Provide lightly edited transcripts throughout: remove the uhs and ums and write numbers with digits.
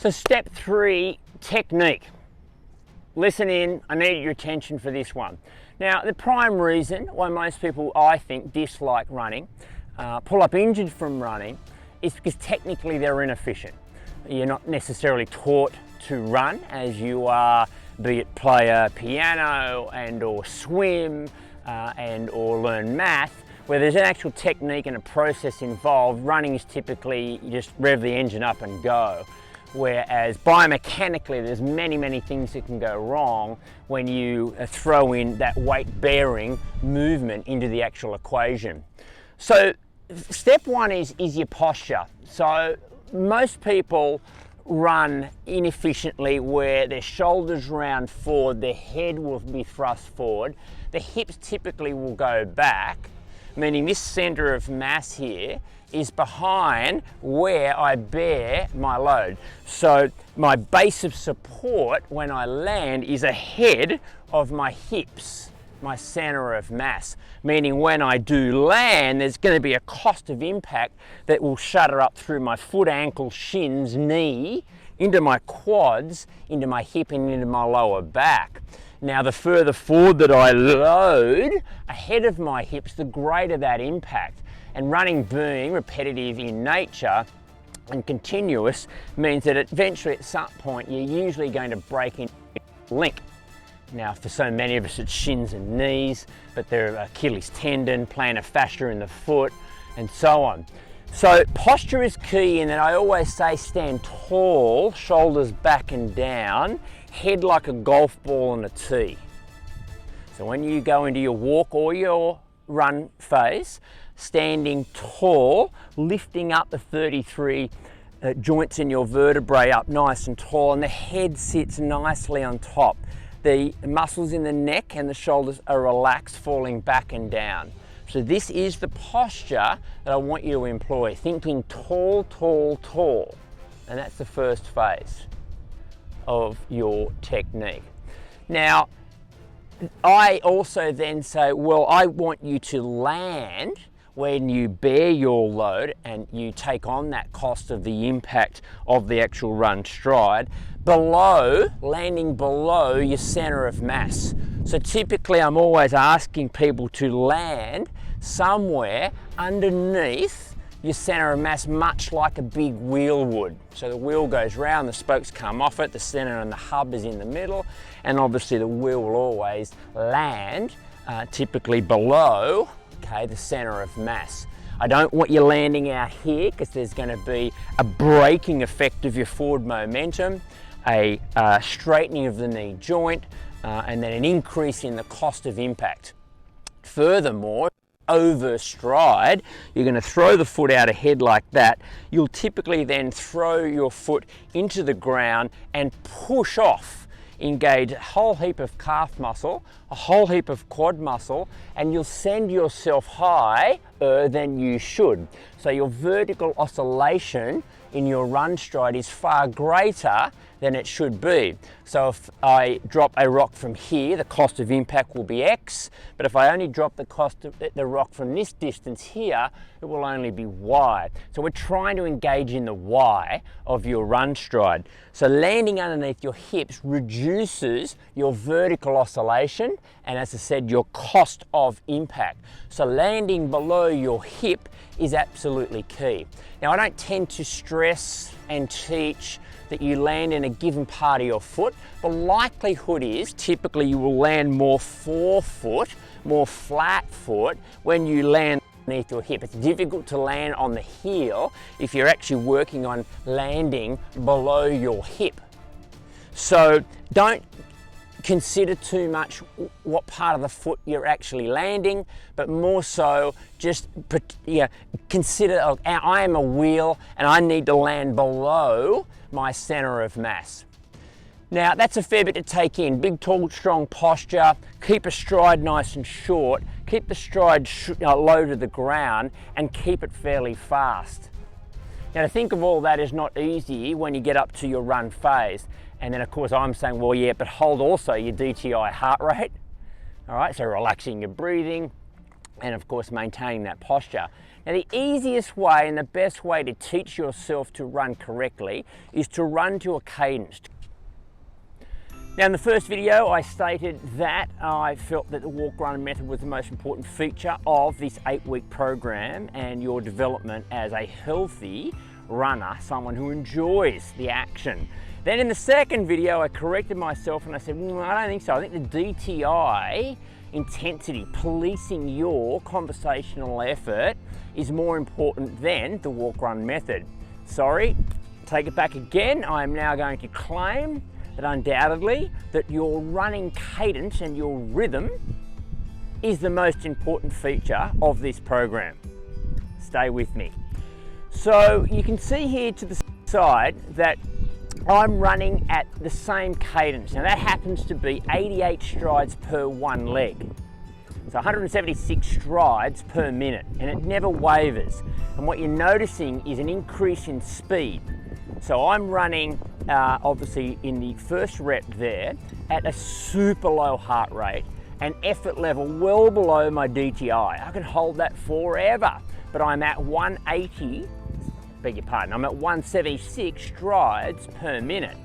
So step 3, technique. Listen in, I need your attention for this one. Now, the prime reason why most people, I think, dislike running, pull up injured from running, is because technically they're inefficient. You're not necessarily taught to run as you are, be it play a piano and or swim and or learn math, where there's an actual technique and a process involved. Running is typically you just rev the engine up and go. Whereas biomechanically, there's many things that can go wrong when you throw in that weight bearing movement into the actual equation. So step 1 is your posture. So most people run inefficiently where their shoulders round forward, their head will be thrust forward, the hips typically will go back, meaning this center of mass here is behind where I bear my load. So my base of support when I land is ahead of my hips, my center of mass, meaning when I do land, there's going to be a cost of impact that will shudder up through my foot, ankle, shins, knee, into my quads, into my hip and into my lower back. Now, the further forward that I load ahead of my hips, the greater that impact. And running being repetitive in nature and continuous means that eventually at some point you're usually going to break in link. Now, for so many of us it's shins and knees, but there are Achilles tendon, plantar fascia in the foot, and so on. So posture is key in that I always say stand tall, shoulders back and down, head like a golf ball on a tee. So when you go into your walk or your run phase, standing tall, lifting up the 33 joints in your vertebrae up nice and tall, and the head sits nicely on top. The muscles in the neck and the shoulders are relaxed, falling back and down. So this is the posture that I want you to employ, thinking tall, tall, tall. And that's the first phase of your technique. Now, I also then say, well, I want you to land when you bear your load and you take on that cost of the impact of the actual run stride, landing below your center of mass. So typically I'm always asking people to land somewhere underneath your center of mass, much like a big wheel would. So the wheel goes round, the spokes come off it, the center and the hub is in the middle, and obviously the wheel will always land typically below the center of mass. I don't want you landing out here because there's going to be a braking effect of your forward momentum, a straightening of the knee joint, and then an increase in the cost of impact. Furthermore, over stride, you're going to throw the foot out ahead like that. You'll typically then throw your foot into the ground and push off. Engage a whole heap of calf muscle, a whole heap of quad muscle, and you'll send yourself higher than you should. So your vertical oscillation in your run stride is far greater than it should be. So if I drop a rock from here, the cost of impact will be X, but if I only drop the cost of the rock from this distance here, it will only be Y. So we're trying to engage in the Y of your run stride. So landing underneath your hips reduces your vertical oscillation and, as I said, your cost of impact. So landing below your hip is absolutely key. Now, I don't tend to stress and teach that you land in a given part of your foot. The likelihood is typically you will land more forefoot, more flat foot when you land underneath your hip. It's difficult to land on the heel if you're actually working on landing below your hip. So don't consider too much what part of the foot you're actually landing, but more so just consider, I am a wheel and I need to land below my center of mass. Now that's a fair bit to take in. Big, tall, strong posture, keep a stride nice and short, keep the stride low to the ground, and keep it fairly fast. Now to think of all that is not easy when you get up to your run phase. And then of course I'm saying, well, yeah, but hold also your DTI heart rate. All right, so relaxing your breathing and of course maintaining that posture. Now the easiest way and the best way to teach yourself to run correctly is to run to a cadence. Now in the first video I stated that I felt that the walk-run method was the most important feature of this 8-week program and your development as a healthy runner, someone who enjoys the action. Then in the second video I corrected myself and I said, I don't think so. I think the DTI intensity, policing your conversational effort, is more important than the walk-run method. Sorry, take it back again. I am now going to claim that undoubtedly that your running cadence and your rhythm is the most important feature of this program. Stay with me. So you can see here to the side that I'm running at the same cadence. Now that happens to be 88 strides per one leg. So 176 strides per minute, and it never wavers. And what you're noticing is an increase in speed. So I'm running, obviously in the first rep there, at a super low heart rate and effort level well below my DTI. I can hold that forever, but I'm at 180, beg your pardon, I'm at 176 strides per minute.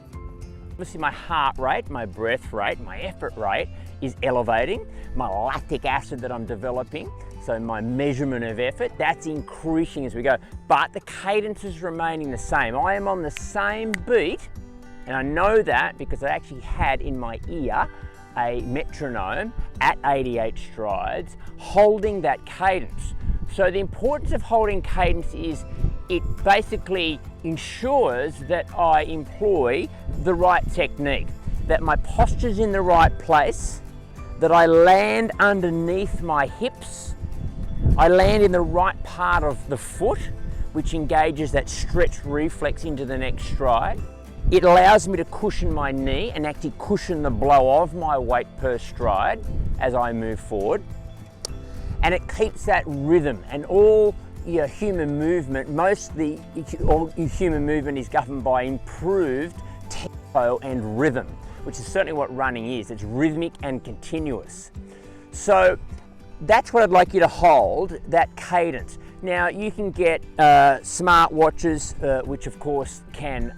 Obviously my heart rate, my breath rate, my effort rate is elevating. My lactic acid that I'm developing, so my measurement of effort, that's increasing as we go. But the cadence is remaining the same. I am on the same beat, and I know that because I actually had in my ear a metronome at 88 strides, holding that cadence. So the importance of holding cadence is it basically ensures that I employ the right technique, that my posture's in the right place, that I land underneath my hips, I land in the right part of the foot, which engages that stretch reflex into the next stride. It allows me to cushion my knee and actually cushion the blow of my weight per stride as I move forward. And it keeps that rhythm, and all your human movement, mostly all human movement is governed by improved tempo and rhythm, which is certainly what running is. It's rhythmic and continuous. So that's what I'd like you to hold, that cadence. Now you can get smart watches, which of course can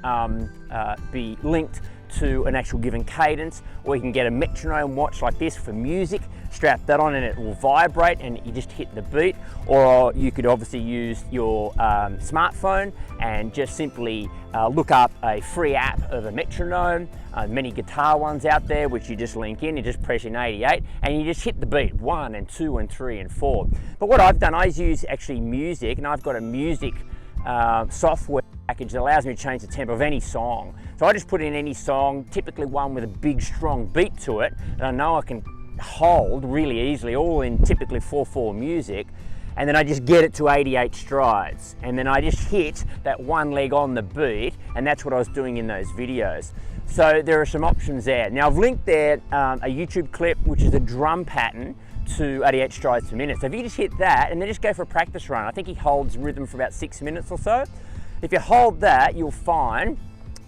be linked to an actual given cadence, or you can get a metronome watch like this for music, strap that on and it will vibrate and you just hit the beat. Or you could obviously use your smartphone and just simply look up a free app of a metronome, many guitar ones out there which you just link in, you just press in 88 and you just hit the beat, 1 and 2 and 3 and 4. But what I've done, I use actually music, and I've got a music software package that allows me to change the tempo of any song. So I just put in any song, typically one with a big strong beat to it, and I know I can hold really easily, all in typically 4/4 music, and then I just get it to 88 strides, and then I just hit that one leg on the beat, and that's what I was doing in those videos. So there are some options there. Now I've linked there a YouTube clip which is a drum pattern to 88 strides per minute. So if you just hit that and then just go for a practice run, I think he holds rhythm for about 6 minutes or so. If you hold that, you'll find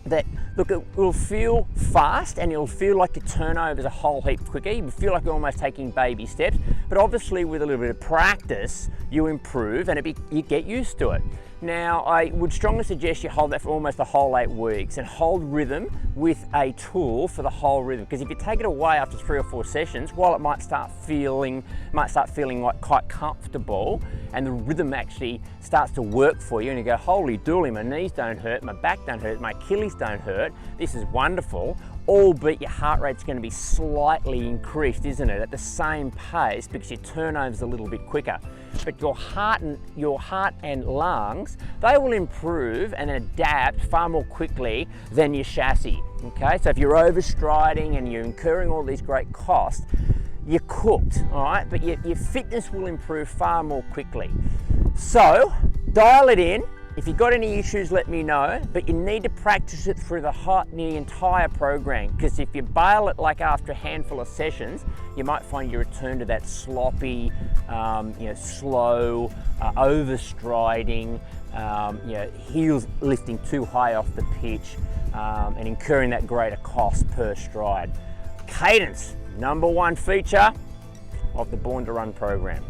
that, look, it will feel fast and it'll feel like your turnovers a whole heap quicker. You feel like you're almost taking baby steps, but obviously with a little bit of practice, you improve and you get used to it. Now, I would strongly suggest you hold that for almost the whole 8 weeks and hold rhythm with a tool for the whole rhythm. Because if you take it away after 3 or 4 sessions, while it might start feeling like quite comfortable, and the rhythm actually starts to work for you, and you go, holy dooly, my knees don't hurt, my back don't hurt, my Achilles don't hurt, this is wonderful. Albeit your heart rate's going to be slightly increased, isn't it, at the same pace because your turnover's a little bit quicker. But your heart and lungs, they will improve and adapt far more quickly than your chassis. Okay, so if you're overstriding and you're incurring all these great costs, you're cooked, all right? But your fitness will improve far more quickly. So dial it in. If you've got any issues, let me know, but you need to practice it through the entire program, because if you bail it like after a handful of sessions, you might find you return to that sloppy, slow, overstriding, heels lifting too high off the pitch, and incurring that greater cost per stride. Cadence, #1 feature of the Born to Run program.